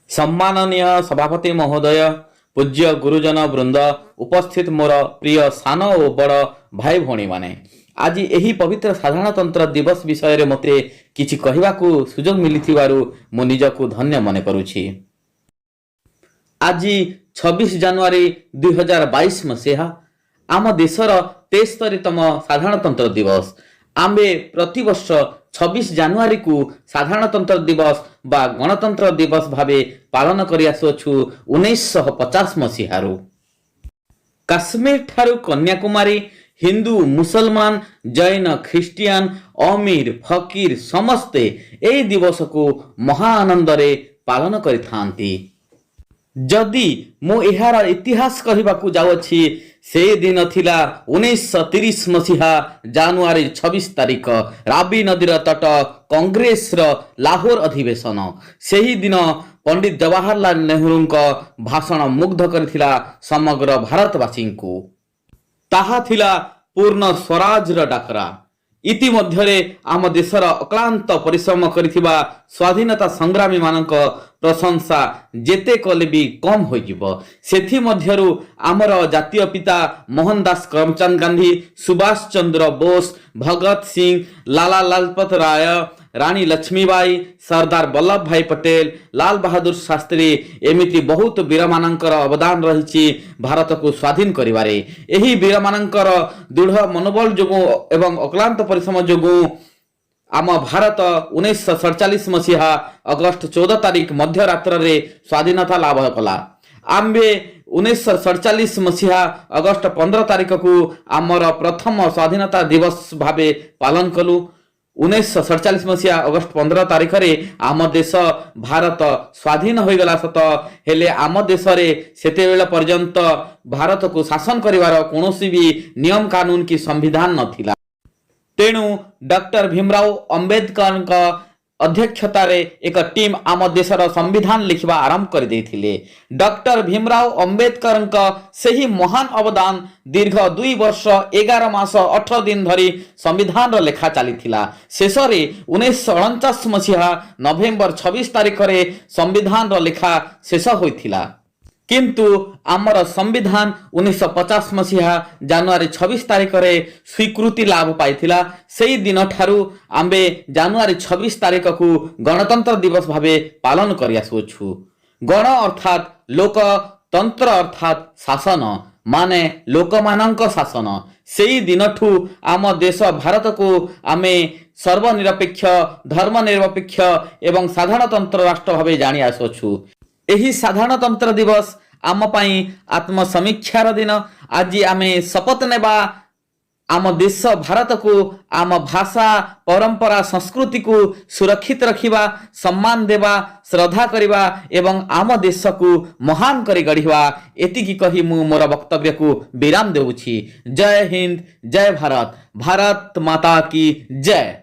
सम्माननीय सभापति महोदय, पूज्य गुरुजन वृंद, उपस्थित मोर प्रिय सान और बड़ भाई भौणी माने, आज यही पवित्र साधारणतंत्र दिवस विषय रे मते किछि कहिबाकू सुजोग मिलिथिबारु मो निजकू धन्य मने करूछि। आज 26 जनवरी 2022 मसीहा आम देशर 73तम साधारणतंत्र दिवस। आम्बे प्रतिवर्ष 26 जनवरी को साधारणतंत्र दिवस बा गणतंत्र दिवस भावे पालन करि आसुछु 1950 मसीहारू। काश्मीर ठारू कन्याकुमारी हिंदू मुसलमान जैन ख्रिस्टियान अमीर फकीर समस्ते एई दिवस को महाआनंद रे पालन करिथांती। जदि मो एहार इतिहास कहबाकू जाउछि से दिन थिला 1930 मसीहा जनवरी 26 तारिख राबी नदीर तट कांग्रेस लाहोर अधिवेशन। सेही दिन पंडित जवाहरलाल नेहरू भाषण मुग्ध करथिला समग्र भारतवासी को। ताहा थिला पूर्ण स्वराज डाकरा। इतिमध्यरे आम देशर अक्लांत परिश्रम करिथिबा स्वाधीनता संग्रामी मानक प्रशंसा जेते कले भी कम हो जिवो। सेथि मध्यरु आमर जातीय पिता मोहनदास करमचंद गांधी, सुभाष चंद्र बोस, भगत सिंह, लाला लाजपत राय, रानी लक्ष्मीबाई, सरदार वल्लभ भाई पटेल, लाल बहादुर शास्त्री एमिति बहुत वीर मानकर अवदान रही भारत को स्वाधीन करिवारे। एही वीर मानकर दृढ़ मनोबल जोगु एवं अक्लांत परिश्रम जोगु आम भारत 1947 मसीहा अगस्त 14 तारिख मध्यरात्र रे स्वाधीनता लाभ कला। आम्बे 1947 मसीहा अगस्त 15 तारिख को आमर प्रथम स्वाधीनता दिवस भावे पालन कलु। 1947 मसीहा अगस्त 15 तारिख रे आम देश भारत स्वाधीन हो गला सत, हेले आम देश रे सेते बेला पर्यंत भारत को शासन करिवार कोनोसी भी नियम कानून की संविधान नथिला। तेणु डॉक्टर भीमराव अंबेडकर अध्यक्षतार एक टीम आम देशर संविधान लिखा आरंभ कर देथिले। डॉक्टर भीमराव अंबेडकर सही महान अवदान दीर्घ 2 वर्ष 11 मास 18 दिन धरी संविधान लेखा चली। शेष 1949 मसीहा नवेम्बर 26 तारिख रे संविधान लेखा शेष होइथिला। किंतु आमर संविधान 1950 मसीहा जनवरी 26 तारिख रे स्वीकृति लाभ पाइथिला। सेही दिन ठारू आम्बे जनवरी 26 तारिख को गणतंत्र दिवस भावे पालन करि आसुछु। गण अर्थात लोक, तंत्र अर्थात शासन माने लोकमानंक शासन। सेही दिनठू आम देश भारत को आमे सर्वनिरपेक्ष, धर्मनिरपेक्ष एवं साधारणतंत्र राष्ट्र भावे जानी आसुछु। एही साधारणतंत्र दिवस आम पाई आत्मसमीक्षार दिन। आज आमे शपथ नेबा आम देश भारत को, आम भाषा परंपरा संस्कृति को सुरक्षित रखिबा, सम्मान देवा, श्रद्धा करिबा एवं आम देश को महान करी गढ़िबा। एतिकी कही मु मोर वक्तव्य को विराम देउछि। जय हिंद, जय भारत, भारत माता की जय।